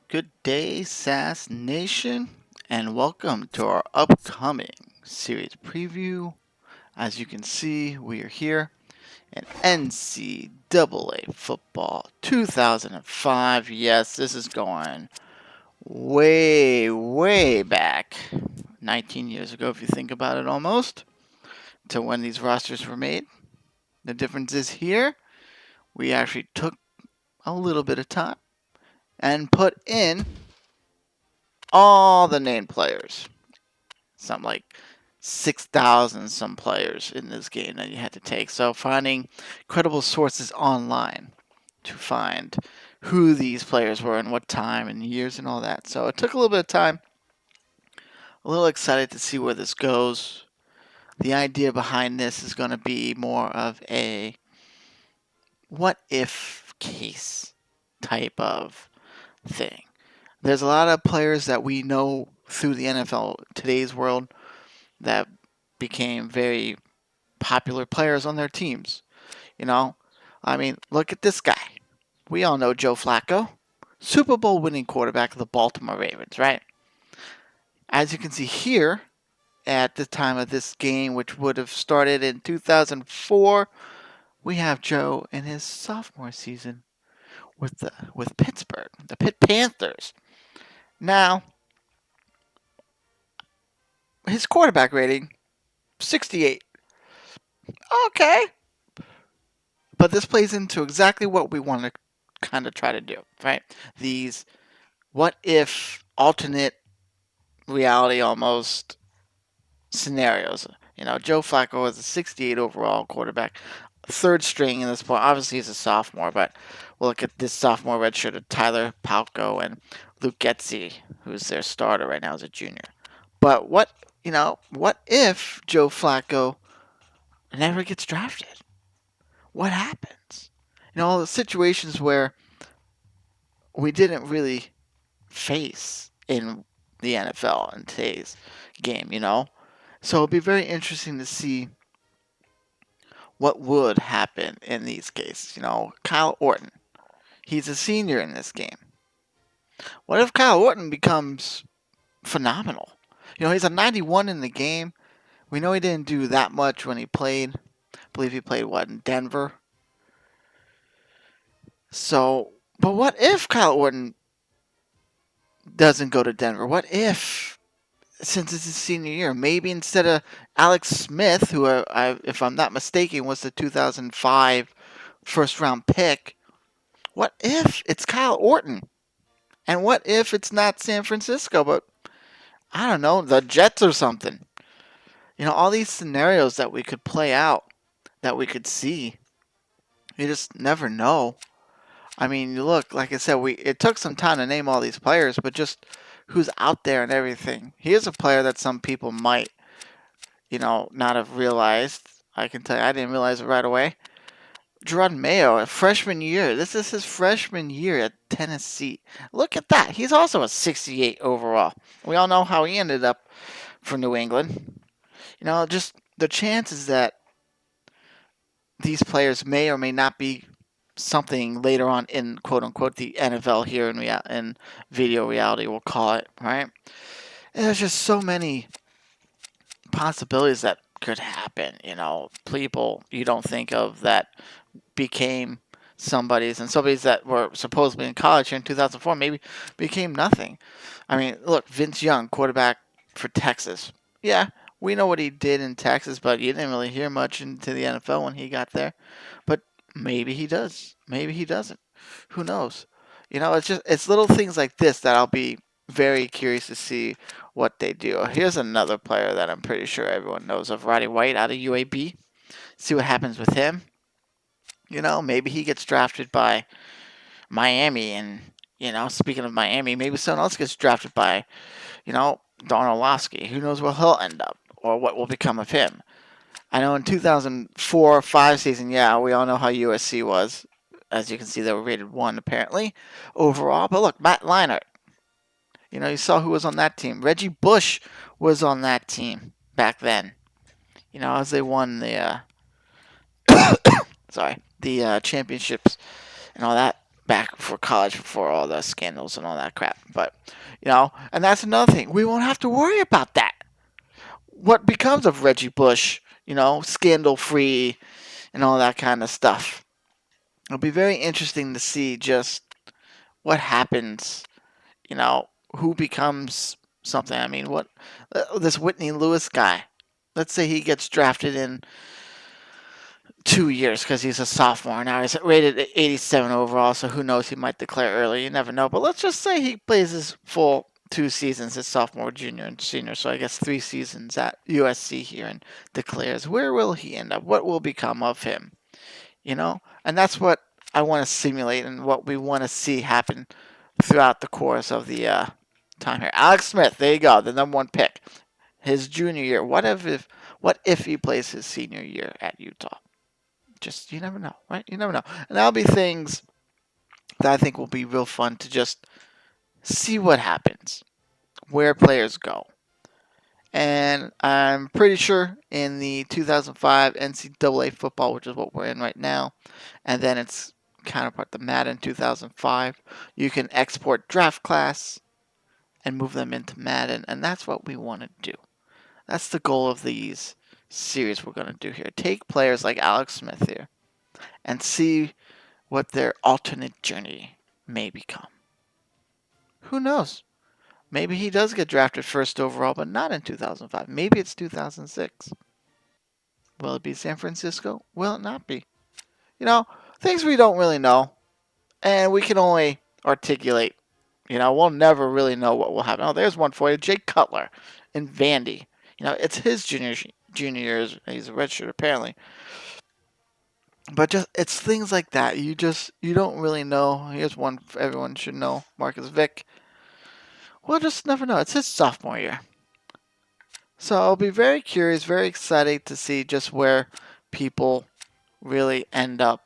Good day, SAS Nation, and welcome to our upcoming series preview. As you can see, we are here in NCAA Football 2005. Yes, this is going way, way back, 19 years ago, if you think about it almost, to when these rosters were made. The difference is here, we actually took a little bit of time and put in all the named players. Something like 6,000 some players in this game that you had to take. So finding credible sources online to find who these players were and what time and years and all that. So it took a little bit of time. A little excited to see where this goes. The idea behind this is going to be more of a what if case type of thing. There's a lot of players that we know through the NFL today's world that became very popular players on their teams. You know, I mean, look at this guy. We all know Joe Flacco, Super Bowl winning quarterback of the Baltimore Ravens, right? As you can see here, at the time of this game, which would have started in 2004, we have Joe in his sophomore season with Pittsburgh, the Pitt Panthers. Now, his quarterback rating 68. Okay, but this plays into exactly what we want to kind of try to do, right? These what if alternate reality almost scenarios. Joe Flacco was a 68 overall quarterback, third string in this point. Obviously, he's a sophomore, but we'll look at this sophomore redshirt of Tyler Palko and Luke Getzey, who's their starter right now as a junior. But what if Joe Flacco never gets drafted? What happens? The situations where we didn't really face in the NFL in today's game. So it'll be very interesting to see what would happen in these cases. Kyle Orton, he's a senior in this game. What if Kyle Orton becomes phenomenal? He's a 91 in the game. We know he didn't do that much when he played. I believe he played, in Denver? So, but what if Kyle Orton doesn't go to Denver? What if, since it's his senior year, maybe instead of Alex Smith, who, if I'm not mistaken, was the 2005 first round pick, what if it's Kyle Orton? And what if it's not San Francisco, but I don't know, the Jets or something? All these scenarios that we could play out, that we could see. You just never know. I mean, you look, like I said, it took some time to name all these players, but just who's out there and everything. Here's a player that some people might, not have realized. I can tell you, I didn't realize it right away. Gerard Mayo, a freshman year. This is his freshman year at Tennessee. Look at that. He's also a 68 overall. We all know how he ended up for New England. Just the chances that these players may or may not be something later on in quote unquote the NFL here in video reality, we'll call it, right? And there's just so many possibilities that could happen. People you don't think of that became somebody's that were supposedly in college here in 2004 maybe became nothing. I mean, look, Vince Young, quarterback for Texas. Yeah, we know what he did in Texas, but you didn't really hear much into the NFL when he got there. But maybe he does. Maybe he doesn't. Who knows? It's little things like this that I'll be very curious to see what they do. Here's another player that I'm pretty sure everyone knows of, Roddy White out of UAB. See what happens with him. Maybe he gets drafted by Miami, and speaking of Miami, maybe someone else gets drafted by Don Orlovsky. Who knows where he'll end up or what will become of him? I know in 2004-05 season, yeah, we all know how USC was. As you can see, they were rated 1 apparently overall. But look, Matt Leinart. You saw who was on that team. Reggie Bush was on that team back then. As they won the championships and all that. back for college before all the scandals and all that crap. But, and that's another thing. We won't have to worry about that. What becomes of Reggie Bush, scandal free and all that kind of stuff. It'll be very interesting to see just what happens, you know, who becomes something. I mean, what this Whitney Lewis guy, let's say he gets drafted in 2 years because he's a sophomore. Now he's rated 87 overall, so who knows? He might declare early. You never know. But let's just say he plays his full 2 seasons, his sophomore, junior, and senior. So I guess 3 seasons at USC here and declares. Where will he end up? What will become of him? And that's what I want to simulate and what we want to see happen throughout the course of the time here. Alex Smith, there you go, the #1 pick. His junior year. What if he plays his senior year at Utah? Just you never know, right? You never know. And that'll be things that I think will be real fun to just see what happens, where players go. And I'm pretty sure in the 2005 NCAA football, which is what we're in right now, and then its counterpart, the Madden 2005, you can export draft class and move them into Madden, and that's what we want to do. That's the goal of these series we're going to do here. Take players like Alex Smith here and see what their alternate journey may become. Who knows? Maybe he does get drafted first overall, but not in 2005. Maybe it's 2006. Will it be San Francisco? Will it not be? Things we don't really know, and we can only articulate. We'll never really know what will happen. Oh, there's one for you, Jake Cutler in Vandy. It's his junior year. He's a redshirt apparently. But just it's things like that. You don't really know. Here's one everyone should know. Marcus Vick. We'll just never know. It's his sophomore year. So I'll be very curious, very excited to see just where people really end up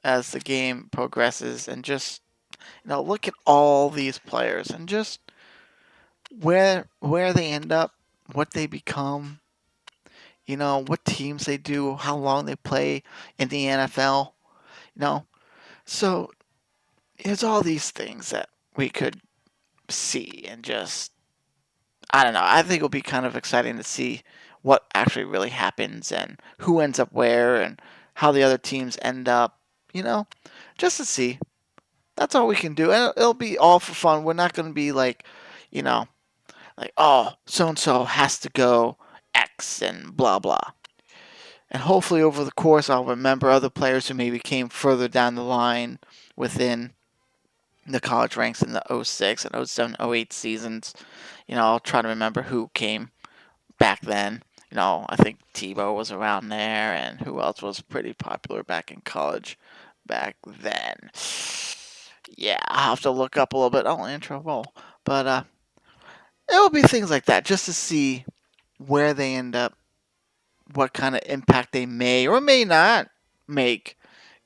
as the game progresses and just look at all these players and just where they end up, what they become, what teams they do, how long they play in the NFL, So it's all these things that we could see and just I don't know. I think it'll be kind of exciting to see what actually really happens and who ends up where and how the other teams end up, just to see. That's all we can do. And it'll be all for fun. We're not going to be you know, oh, so and so has to go X and blah, blah. And hopefully over the course, I'll remember other players who maybe came further down the line within the college ranks in the '06 and '07, '08 seasons. I'll try to remember who came back then. I think Tebow was around there, and who else was pretty popular back in college back then. Yeah, I'll have to look up a little bit. Oh, intro roll. But it will be things like that just to see where they end up, what kind of impact they may or may not make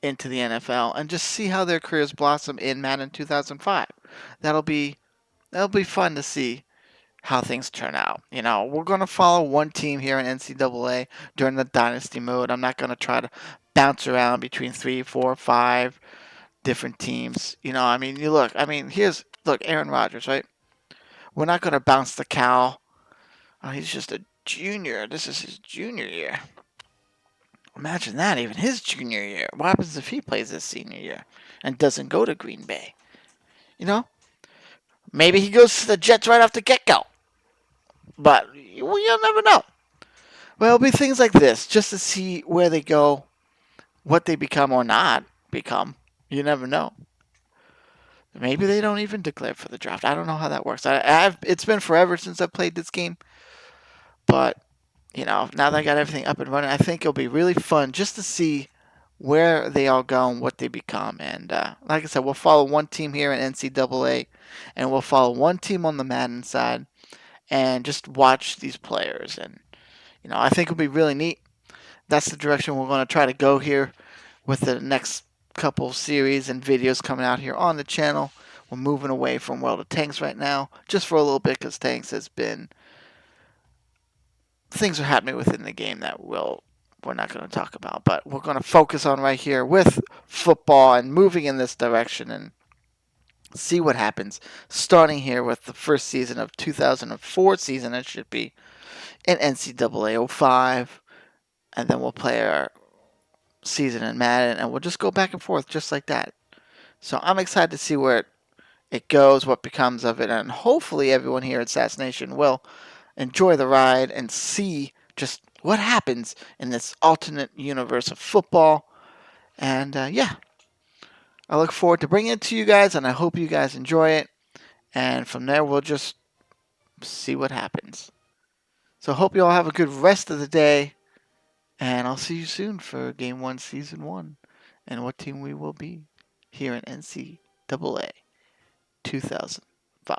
into the NFL, and just see how their careers blossom in Madden 2005. That'll be fun to see how things turn out. We're going to follow one team here in NCAA during the dynasty mode. I'm not going to try to bounce around between 3, 4, 5 different teams. Look, Aaron Rodgers, right? We're not going to bounce the cow. Oh, he's just a junior. This is his junior year. Imagine that, even his junior year. What happens if he plays his senior year and doesn't go to Green Bay? Maybe he goes to the Jets right off the get-go. But you'll never know. Well, it'll be things like this, just to see where they go, what they become or not become. You never know. Maybe they don't even declare for the draft. I don't know how that works. It's been forever since I've played this game. But, now that I got everything up and running, I think it'll be really fun just to see where they all go and what they become. And like I said, we'll follow one team here in NCAA, and we'll follow one team on the Madden side, and just watch these players. And, I think it'll be really neat. That's the direction we're going to try to go here with the next couple series and videos coming out here on the channel. We're moving away from World of Tanks right now, just for a little bit, because Tanks has been... things are happening within the game that will we're not going to talk about, but we're going to focus on right here with football and moving in this direction and see what happens. Starting here with the first season of 2004 season, it should be in NCAA 05, and then we'll play our season in Madden, and we'll just go back and forth just like that. So I'm excited to see where it goes, what becomes of it, and hopefully everyone here at SAS Nation will enjoy the ride and see just what happens in this alternate universe of football. And yeah, I look forward to bringing it to you guys, and I hope you guys enjoy it. And from there, we'll just see what happens. So hope you all have a good rest of the day, and I'll see you soon for Game 1, Season 1, and what team we will be here in NCAA 2005.